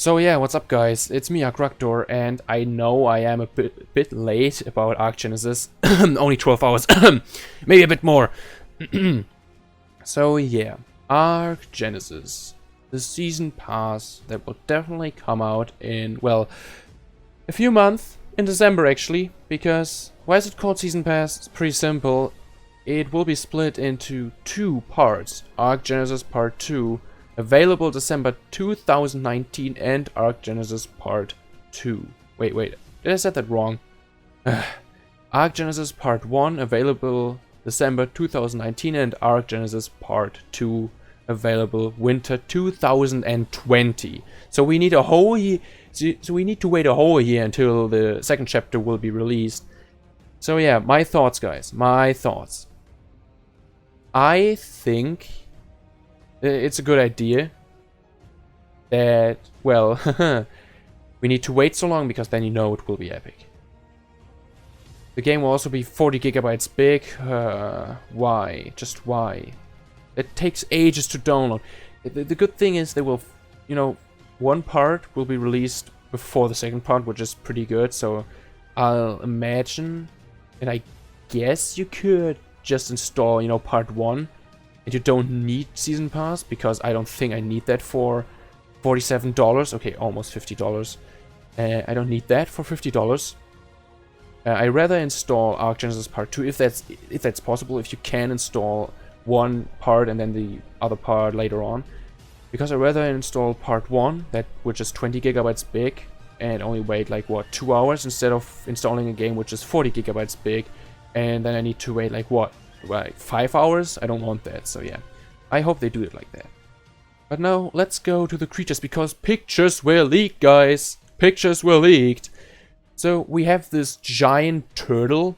So yeah, what's up guys? It's me, ARK, and I know I am a bit late about ARK Genesis. Only 12 hours, maybe a bit more. So yeah, ARK Genesis. The season pass that will definitely come out in, well, a few months. In December actually, because why is it called season pass? It's pretty simple. It will be split into two parts. ARK Genesis Part 2, available December 2019, and ARK Genesis Part 2. Wait, did I say that wrong? ARK Genesis Part 1, available December 2019, and ARK Genesis Part 2, available winter 2020. So we need a whole year. So we need to wait a whole year until the second chapter will be released. So yeah, my thoughts, guys. My thoughts. I think it's a good idea that, well, we need to wait so long because then you know it will be epic. The game will also be 40 gigabytes big. Why? Just why? It takes ages to download. The good thing is they will, you know, one part will be released before the second part, which is pretty good. So I'll imagine, and I guess you could just install, you know, part 1, and you don't need season pass, because I don't think I need that for $47. Okay, almost $50. I don't need that for $50. I rather install ARK Genesis Part 2 if that's possible. If you can install one part and then the other part later on, because I rather install part 1, which is 20 gigabytes big, and only wait like what, 2 hours, instead of installing a game which is 40 gigabytes big, and then I need to wait like what, like 5 hours. I don't want that. So yeah, I hope they do it like that. But now let's go to the creatures, because pictures were leaked, guys. Pictures were leaked. So we have this giant turtle,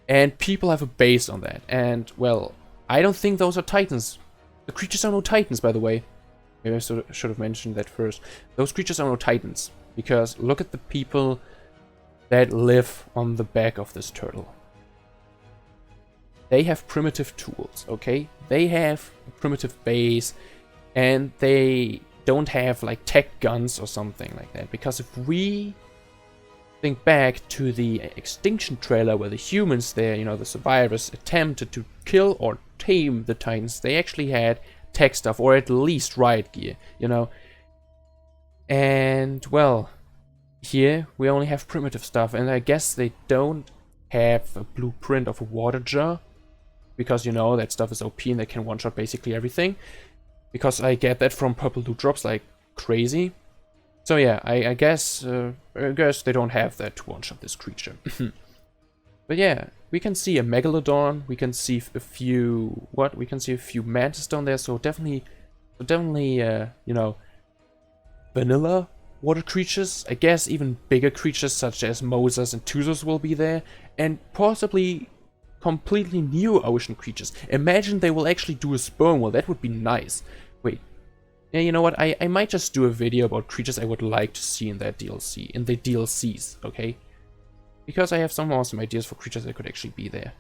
and people have a base on that. And well, I don't think those are titans. The creatures are no titans, by the way. Maybe I should have mentioned that first. Those creatures are no titans, because look at the people that live on the back of this turtle. They have primitive tools, okay? They have a primitive base, and they don't have like tech guns or something like that. Because if we think back to the Extinction trailer, where the humans there, you know, the survivors, attempted to kill or tame the titans, they actually had tech stuff, or at least riot gear, you know. And well, here we only have primitive stuff, and I guess they don't have a blueprint of a water jar, because, you know, that stuff is OP and they can one-shot basically everything, because I get that from purple loot drops like crazy. So yeah, I guess they don't have that to one-shot this creature. But yeah, we can see a megalodon. We can see a few We can see a few mantis down there. So definitely, you know, vanilla water creatures. I guess even bigger creatures such as Mosas and Tuzos will be there, and possibly completely new ocean creatures. Imagine they will actually do a sperm whale. That would be nice. Wait. Yeah, you know what? I might just do a video about creatures I would like to see in that DLC, in the DLCs, okay? Because I have some awesome ideas for creatures that could actually be there.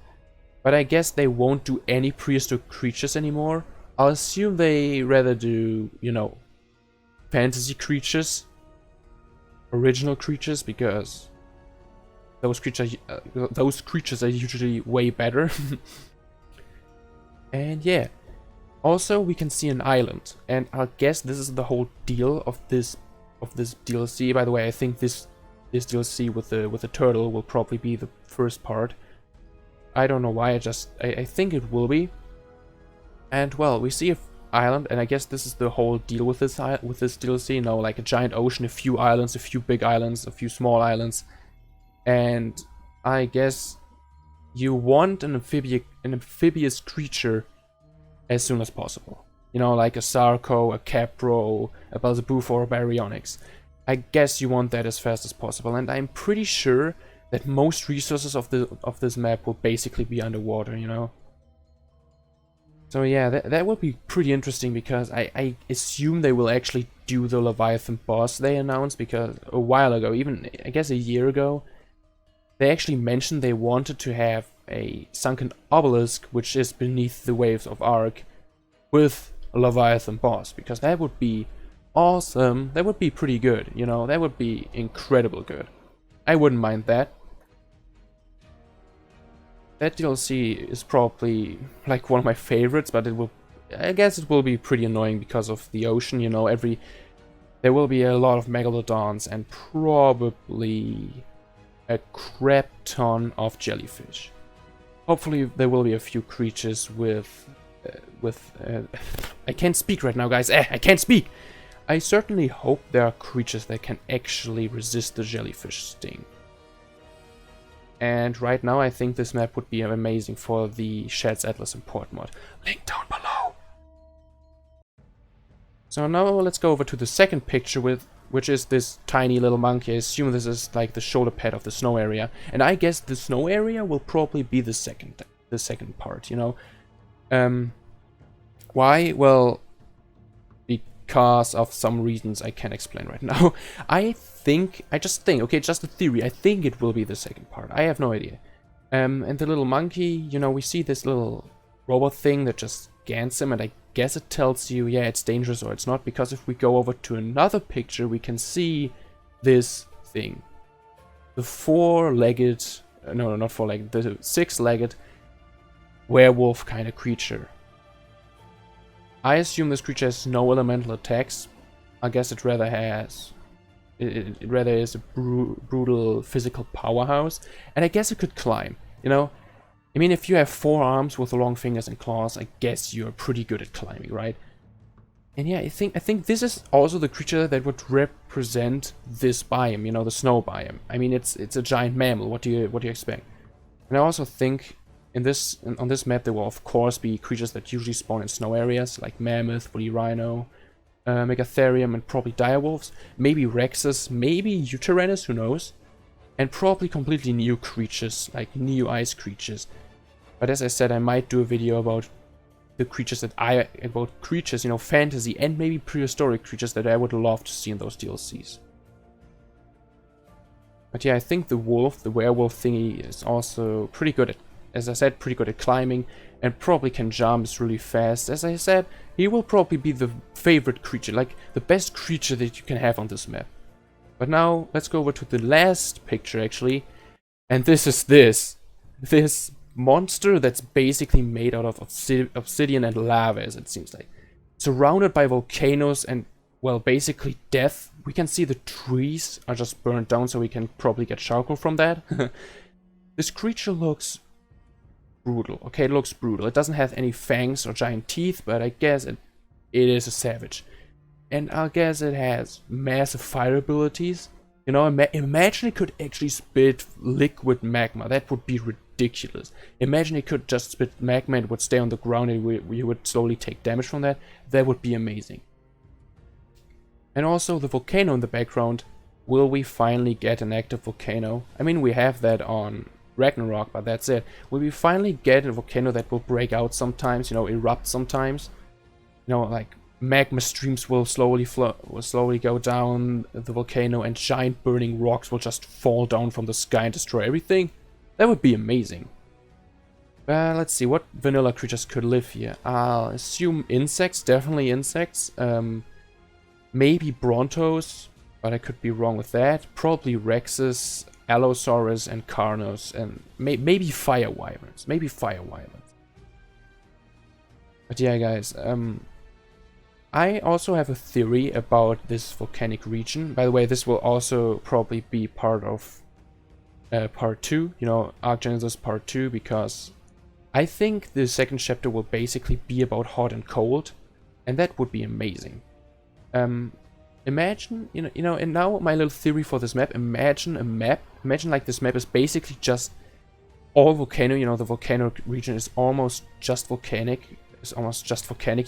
But I guess they won't do any prehistoric creatures anymore. I'll assume they rather do, you know, fantasy creatures, original creatures, because those creatures are usually way better. And yeah. Also, we can see an island, and I guess this is the whole deal of this DLC. By the way, I think this DLC with the turtle will probably be the first part. I don't know why. I think it will be. And well, we see an island, and I guess this is the whole deal with this DLC. You know, like a giant ocean, a few islands, a few big islands, a few small islands, and I guess you want an amphibious creature as soon as possible. You know, like a Sarco, a Capro, a Belzebuth, or a Baryonyx. I guess you want that as fast as possible, and I'm pretty sure that most resources of this map will basically be underwater, you know. So yeah, that would be pretty interesting, because I assume they will actually do the Leviathan boss they announced, because a while ago, even I guess a year ago, they actually mentioned they wanted to have a sunken obelisk, which is beneath the waves of ARK, with a Leviathan boss, because that would be awesome. That would be pretty good, you know, that would be incredible good. I wouldn't mind that. That DLC is probably like one of my favorites, but I guess it will be pretty annoying because of the ocean, you know, there will be a lot of megalodons and probably a crap ton of jellyfish. Hopefully there will be a few creatures with I can't speak right now, guys. I can't speak. I certainly hope there are creatures that can actually resist the jellyfish sting. And right now I think this map would be amazing for the Shad's Atlas import mod. Link down below. So now let's go over to the second picture, which is this tiny little monkey. I assume this is like the shoulder pad of the snow area. And I guess the snow area will probably be the second part, you know. Why? Well, because of some reasons I can't explain right now. I just think, okay, just a theory, I think it will be the second part. I have no idea. And the little monkey, you know, we see this little robot thing that just scans him, and I guess it tells you, yeah, it's dangerous or it's not, because if we go over to another picture, we can see this thing. The four-legged, no, not four-legged, the six-legged werewolf kind of creature. I assume this creature has no elemental attacks. I guess it rather has... It rather is a brutal physical powerhouse. And I guess it could climb, you know? I mean, if you have 4 arms with long fingers and claws, I guess you're pretty good at climbing, right? And yeah, I think this is also the creature that would represent this biome, you know, the snow biome. I mean, it's a giant mammal. What do you expect? And I also think on this map there will of course be creatures that usually spawn in snow areas, like mammoth, woolly rhino, megatherium, and probably direwolves. Maybe rexes, maybe Uteranus, who knows? And probably completely new creatures, like new ice creatures. But as I said, I might do a video about the creatures creatures, you know, fantasy and maybe prehistoric creatures that I would love to see in those DLCs. But yeah, I think the werewolf thingy is also pretty good at, as I said, pretty good at climbing, and probably can jump really fast. As I said, he will probably be the favorite creature, like the best creature that you can have on this map. But now, let's go over to the last picture, actually. And this is this monster that's basically made out of obsidian and lava, as it seems like. Surrounded by volcanoes and, well, basically death. We can see the trees are just burned down, so we can probably get charcoal from that. This creature looks brutal. Okay, it looks brutal. It doesn't have any fangs or giant teeth, but I guess it is a savage. And I guess it has massive fire abilities. You know, imagine it could actually spit liquid magma. That would be ridiculous. Imagine it could just spit magma and it would stay on the ground and we would slowly take damage from that. That would be amazing. And also the volcano in the background. Will we finally get an active volcano? I mean, we have that on Ragnarok, but that's it. Will we finally get a volcano that will break out sometimes, you know, erupt sometimes? You know, like magma streams will slowly go down the volcano, and giant burning rocks will just fall down from the sky and destroy everything. That would be amazing. Let's see, what vanilla creatures could live here? I'll assume insects, definitely insects. Maybe Brontos, but I could be wrong with that. Probably Rexes, Allosaurus, and Carnos, and maybe Fire Wyverns. Maybe Fire Wyverns. But yeah, guys, I also have a theory about this volcanic region. By the way, this will also probably be part of part 2, you know, ARK Genesis part 2, because I think the second chapter will basically be about hot and cold, and that would be amazing. Imagine, you know, and now my little theory for this map, imagine like this map is basically just all volcano, you know, the volcano region is almost just volcanic,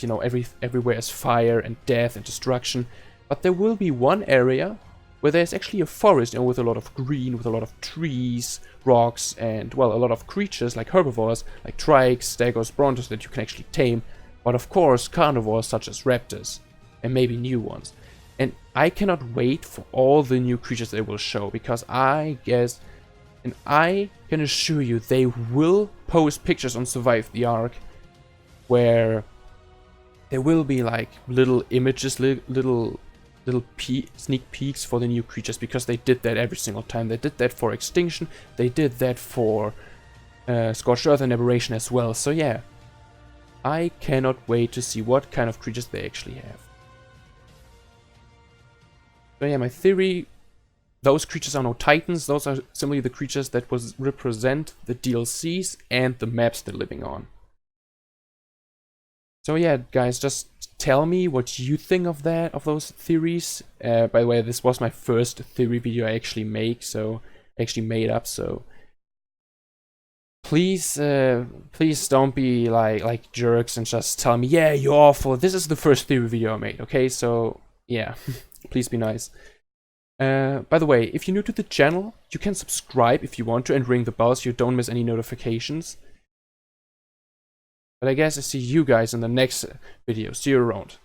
you know, everywhere is fire and death and destruction, but there will be one area where there's actually a forest, you know, with a lot of green, with a lot of trees, rocks, and, well, a lot of creatures like herbivores, like trikes, stegos, brontos that you can actually tame, but of course carnivores such as raptors, and maybe new ones. And I cannot wait for all the new creatures they will show, because I guess, and I can assure you, they will post pictures on Survive the Ark, where there will be like little images, little little sneak peeks for the new creatures, because they did that every single time. They did that for Extinction, they did that for Scorched Earth and Aberration as well. So yeah, I cannot wait to see what kind of creatures they actually have. So yeah, my theory, those creatures are no Titans, those are simply the creatures that represent the DLCs and the maps they're living on. So yeah, guys, just tell me what you think of those theories. By the way, this was my first theory video I actually made up, so please don't be like jerks and just tell me, yeah, you're awful. This is the first theory video I made, okay? So yeah, please be nice. By the way, if you're new to the channel, you can subscribe if you want to and ring the bell so you don't miss any notifications. But I guess I see you guys in the next video. See you around.